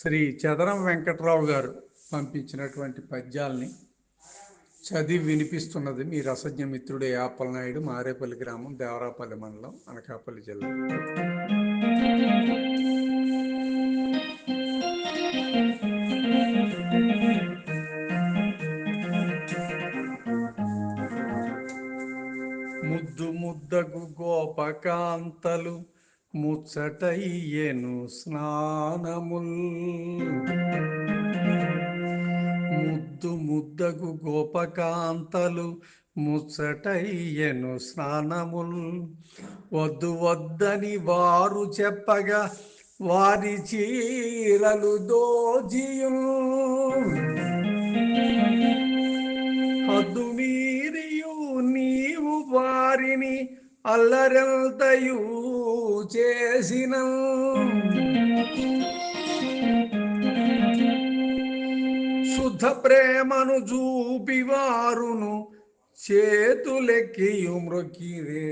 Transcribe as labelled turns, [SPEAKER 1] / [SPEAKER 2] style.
[SPEAKER 1] శ్రీ చదరం వెంకట్రావు గారు పంపించినటువంటి పద్యాల్ని చదివి వినిపిస్తున్నది మీ రసజ్ఞ మిత్రుడు యాపలనాయుడు, మారేపల్లి గ్రామం, దేవరాపల్లి మండలం, అనకాపల్లి జిల్లా. ముద్దు ముద్దగు గోపకాంతలు ముచ్చటయ్యెను స్నానముల్. ముద్దు ముద్దగు గోపకాంతలు ముచ్చటయ్యెను స్నానముల్. వద్దు వద్దని వారు చెప్పగా వారి చీరలు దోజియుల్. హద్దు మీరియు నీవు వారిని అల్లరెల్తయు చేసిన. శుద్ధ ప్రేమను చూపి వారును చేతులెక్కియు మ్రొక్కిరే.